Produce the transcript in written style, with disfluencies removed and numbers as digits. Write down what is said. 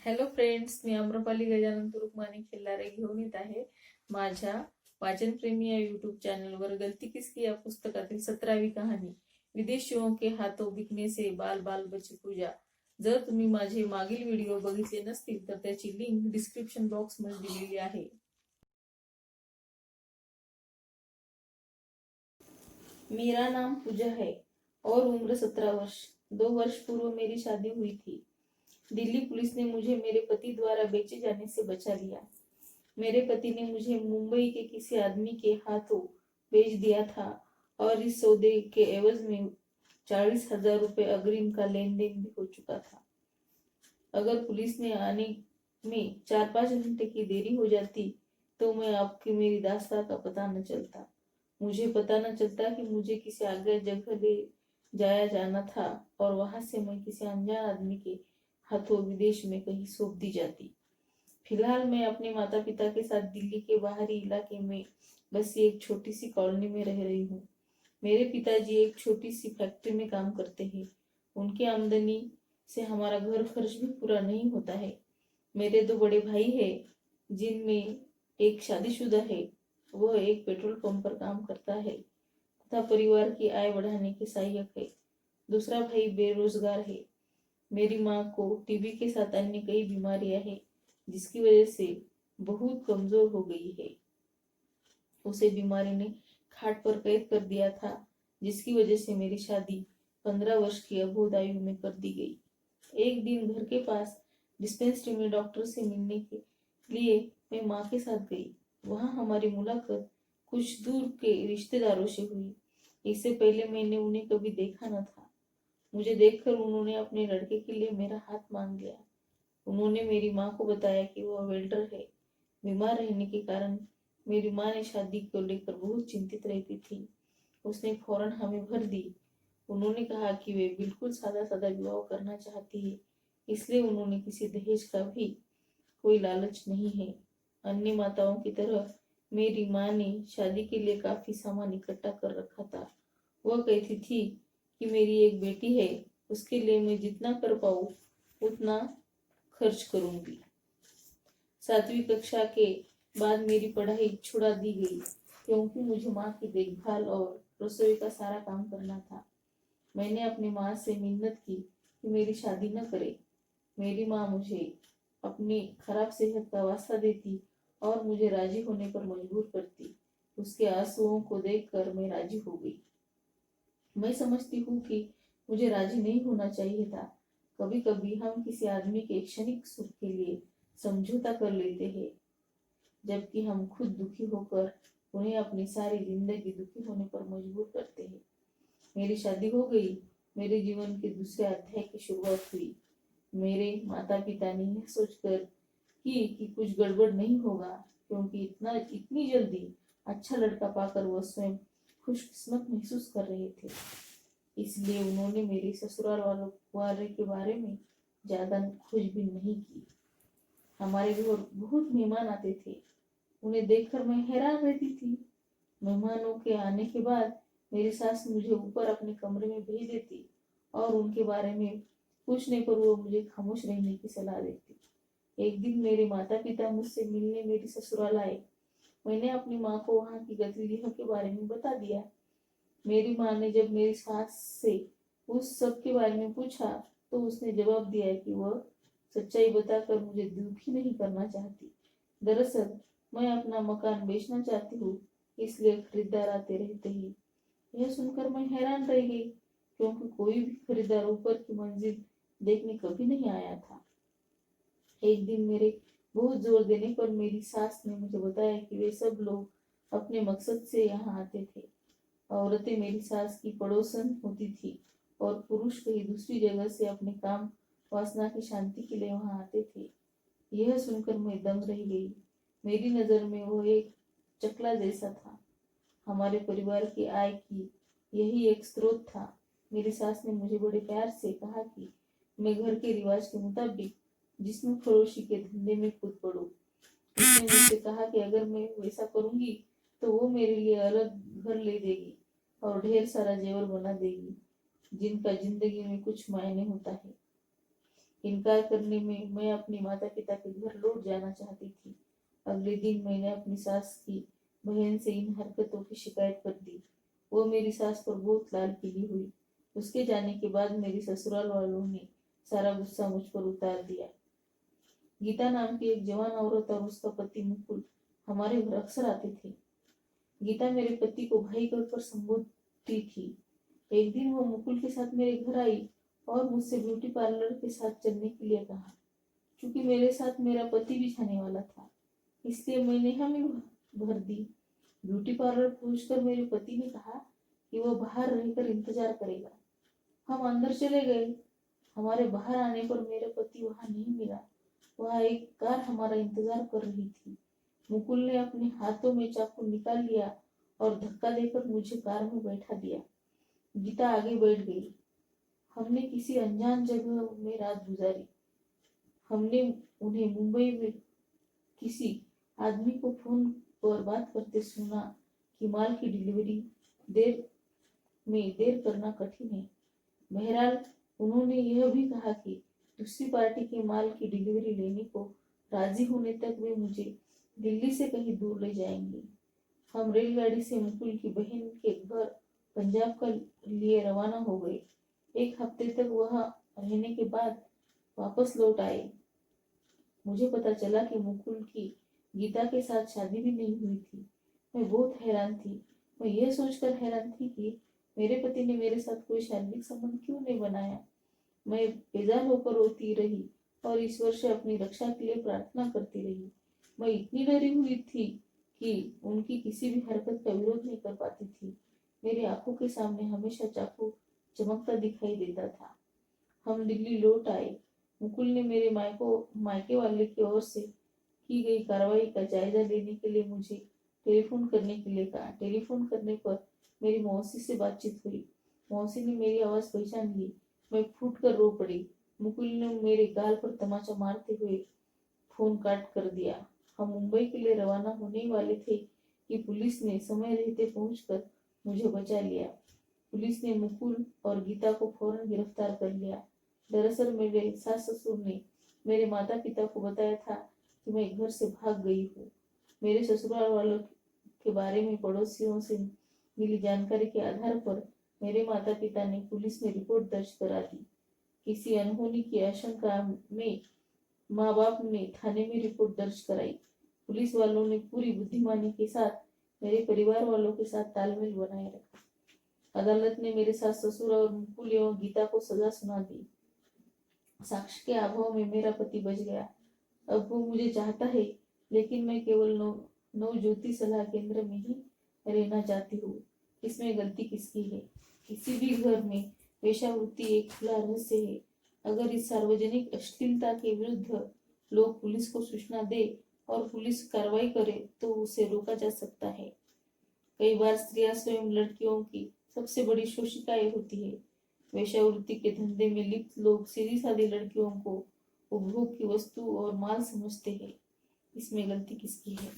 Hello friends, मी आम्रपाली गजानन तुरुकमाने खिल्लारे घेऊन येत आहे माझ्या वाचनप्रेमी या यूट्यूब चॅनलवर गलती किसकी या पुस्तकातील 17वी कहाणी विदेशियों के हाथों बिकने से बाल बाल बची पूजा। जर तुम्ही माझे मागील व्हिडिओ बघितले नसतील तर त्याची लिंक डिस्क्रिप्शन बॉक्स मध्ये दिलेली आहे। मेरा नाम पूजा है और उम्र 17 वर्ष। 2 वर्ष पूर्व मेरी शादी हुई थी। दिल्ली पुलिस ने मुझे मेरे पति द्वारा बेचे जाने से बचा लिया। मेरे पति ने मुझे मुंबई के किसी आदमी के हाथों बेच दिया था और इस सौदे के एवज में 40,000 रुपए अग्रिम का लेन देन भी हो चुका था। अगर पुलिस ने आने में 4-5 घंटे की देरी हो जाती तो मैं आपकी मेरी दास्तां का पता न चलता। मुझे पता न चलता कि मुझे किसी आगे जगह ले जाया जाना था और वहां से मैं किसी अनजान आदमी के हाथों विदेश में कहीं सौंप दी जाती। फिलहाल मैं अपने माता पिता के साथ दिल्ली के बाहरी इलाके में बसी एक छोटी सी कॉलोनी में रह रही हूँ। मेरे पिताजी एक छोटी सी फैक्ट्री में काम करते हैं। उनकी आमदनी से हमारा घर खर्च भी पूरा नहीं होता है। मेरे 2 बड़े भाई हैं, जिनमें एक शादीशुदा है, वह एक पेट्रोल पंप पर काम करता है तथा परिवार की आय बढ़ाने के सहायक है। दूसरा भाई बेरोजगार है। मेरी माँ को टीबी के साथ अन्य कई बीमारियां हैं, जिसकी वजह से बहुत कमजोर हो गई है। उसे बीमारी ने खाट पर कैद कर दिया था, जिसकी वजह से मेरी शादी 15 वर्ष की अबोध आयु में कर दी गई। एक दिन घर के पास डिस्पेंसरी में डॉक्टर से मिलने के लिए मैं माँ के साथ गई। वहां हमारी मुलाकात कुछ दूर के रिश्तेदारों से हुई। इससे पहले मैंने उन्हें कभी देखा न था। मुझे देखकर उन्होंने अपने लड़के के लिए मेरा हाथ मांग लिया। उन्होंने मेरी माँ को बताया कि वह वेल्डर है। बीमार रहने के कारण मेरी माँ ने शादी को लेकर बहुत चिंतित रहती थी। उसने फौरन हमें भर दी। उन्होंने कहा कि वे बिल्कुल सादा सादा विवाह करना चाहती है, इसलिए उन्होंने किसी दहेज का भी कोई लालच नहीं है। अन्य माताओं की तरह मेरी माँ ने शादी के लिए काफी सामान इकट्ठा कर रखा था। वह कहती थी कि मेरी एक बेटी है, उसके लिए मैं जितना कर पाऊँ उतना खर्च करूंगी। 7वीं कक्षा के बाद मेरी पढ़ाई छुड़ा दी गई, क्योंकि मुझे माँ की देखभाल और रसोई का सारा काम करना था। मैंने अपनी माँ से मिन्नत की कि मेरी शादी न करे। मेरी माँ मुझे अपनी खराब सेहत का वास्ता देती और मुझे राजी होने पर मजबूर करती। उसके आंसुओं को देखकर मैं राजी हो गई। मैं समझती हूँ कि मुझे राजी नहीं होना चाहिए था। कभी कभी हम किसी आदमी के क्षणिक सुख के लिए समझौता कर लेते हैं, जबकि हम खुद दुखी होकर उन्हें अपनी सारी जिंदगी दुखी होने पर मजबूर करते हैं। मेरी शादी हो गई। मेरे जीवन के दूसरे अध्याय की शुरुआत हुई। मेरे माता पिता ने यह सोचकर कि कुछ गड़बड़ नहीं होगा, क्योंकि इतनी जल्दी अच्छा लड़का पाकर वह स्वयं खुशकिस्मत महसूस कर रहे थे। इसलिए उन्होंने मेरे ससुराल वाले के बारे में ज्यादा खोजबीन नहीं की। हमारे घर बहुत मेहमान आते थे। उन्हें देखकर मैं हैरान रहती थी। मेहमानों के आने के बाद मेरी सास मुझे ऊपर अपने कमरे में भेज देती और उनके बारे में पूछने पर वो मुझे खामोश रहने की सलाह देती। एक दिन मेरे माता पिता मुझसे मिलने मेरी ससुराल आए। मैंने अपनी माँ को वहाँ की गतिविधियों के बारे में बता दिया। मेरी माँ ने जब मेरी सास से उस सब के बारे में पूछा तो उसने जवाब दिया कि वह सच्चाई बताकर मुझे दुखी नहीं करना चाहती। दरअसल मैं अपना मकान बेचना चाहती हूँ, इसलिए खरीदार आते रहते हैं। यह सुनकर मैं हैरान रह गई, क्योंकि कोई भी खरीदार ऊपर की मंजिल देखने कभी नहीं आया था। एक दिन मेरे बहुत जोर देने पर मेरी सास ने मुझे बताया कि वे सब लोग अपने मकसद से यहाँ आते थे। औरतें मेरी सास की पड़ोसन होती थी और पुरुष कहीं दूसरी जगह से अपने काम वासना की शांति के लिए वहां आते थे। यह सुनकर मैं दंग रह गई। मेरी नजर में वो एक चकला जैसा था। हमारे परिवार की आय की यही एक स्रोत था। मेरी सास ने मुझे बड़े प्यार से कहा कि मैं घर के रिवाज के मुताबिक जिस्म फरोशी के धंधे में कूद पड़ूं। उसने मुझसे कहा कि अगर मैं वैसा करूंगी तो वो मेरे लिए अलग घर ले देगी और ढेर सारा जेवर बना देगी, जिनका जिंदगी में कुछ मायने होता है। इनकार करने में मैं अपने माता पिता के घर लौट जाना चाहती थी। अगले दिन मैंने अपनी सास की बहन से इन हरकतों की शिकायत कर दी। वो मेरी सास पर बहुत लाल पीली हुई। उसके जाने के बाद मेरे ससुराल वालों ने सारा गुस्सा मुझ पर उतार दिया। गीता नाम की एक जवान औरत और उसका पति मुकुल हमारे घर अक्सर आते थे। गीता मेरे पति को भाई कहकर संबोधती थी। एक दिन वो मुकुल के साथ मेरे घर आई और मुझसे ब्यूटी पार्लर के साथ चलने के लिए कहा। क्योंकि मेरे साथ मेरा पति भी जाने वाला था, इसलिए मैंने हामी भर दी। ब्यूटी पार्लर पहुंचकर मेरे पति ने कहा कि वो बाहर रहकर इंतजार करेगा। हम अंदर चले गए। हमारे बाहर आने पर मेरा पति वहां नहीं मिला। वहां एक कार हमारा इंतजार कर रही थी। मुकुल ने अपने हाथों में चाकू निकाल लिया और धक्का देकर मुझे कार में बैठा दिया। गीता आगे बैठ गई। हमने किसी अनजान जगह में रात गुजारी। हमने उन्हें मुंबई में किसी आदमी को फोन पर बात करते सुना कि माल की डिलीवरी देर करना कठिन है। बहरहाल उन्होंने यह भी कहा कि दूसरी पार्टी के माल की डिलीवरी लेने को राजी होने तक वे मुझे दिल्ली से कहीं दूर ले जाएंगे। हम रेलगाड़ी से मुकुल की बहन के घर पंजाब के लिए रवाना हो गए। एक हफ्ते तक वहां रहने के बाद वापस लौट आए। मुझे पता चला कि मुकुल की गीता के साथ शादी भी नहीं हुई थी। मैं बहुत हैरान थी। मैं यह सोचकर हैरान थी कि मेरे पति ने मेरे साथ कोई शारीरिक संबंध क्यों नहीं बनाया। मैं बेजार होकर रोती रही और ईश्वर से अपनी रक्षा के लिए प्रार्थना करती रही। मैं इतनी डरी हुई थी कि उनकी किसी भी हरकत का विरोध नहीं कर पाती थी। मेरी आंखों के सामने हमेशा चाकू चमकता दिखाई देता था। हम दिल्ली लौट आए। मुकुल ने मेरे मायके वाले की ओर से की गई कार्रवाई का जायजा लेने के लिए मुझे टेलीफोन करने के लिए कहा। टेलीफोन करने पर मेरी मौसी से बातचीत हुई। मौसी ने मेरी आवाज पहचान ली। मैं फूट कर रो पड़ी। मुकुल ने मेरे गाल पर तमाचा मारते हुए फोन काट कर दिया। हम मुंबई के लिए रवाना होने वाले थे कि पुलिस ने समय रहते पहुंचकर मुझे बचा लिया। पुलिस ने मुकुल और गीता को फौरन गिरफ्तार कर लिया। दरअसल मेरे सास ससुर ने मेरे माता पिता को बताया था कि मैं घर से भाग गई हूँ। मेरे ससुराल वालों के बारे में पड़ोसियों से मिली जानकारी के आधार पर मेरे माता पिता ने पुलिस में रिपोर्ट दर्ज करा दी। किसी अनहोनी की आशंका में माँ बाप ने थाने में रिपोर्ट दर्ज कराई। पुलिस वालों ने पूरी बुद्धिमानी के साथ मेरे परिवार वालों के साथ तालमेल बनाए रखा। अदालत ने मेरे सास ससुर और मुकुल एवं गीता को सजा सुना दी। साक्ष्य के अभाव में मेरा पति बच गया। अब वो मुझे चाहता है, लेकिन मैं केवल नव ज्योति सलाह केंद्र में ही रहना चाहती हूँ। इसमें गलती किसकी है? किसी भी घर में वेश्यावृत्ति एक खुला रहस्य है। अगर इस सार्वजनिक अश्लीलता के विरुद्ध लोग पुलिस को सूचना दे और पुलिस कार्रवाई करे तो उसे रोका जा सकता है। कई बार स्त्रियां स्वयं लड़कियों की सबसे बड़ी शोषिकाएं होती है। वेश्यावृत्ति के धंधे में लिप्त लोग सीधी सादी लड़कियों को उपभोग की वस्तु और माल समझते हैं। इसमें गलती किसकी है?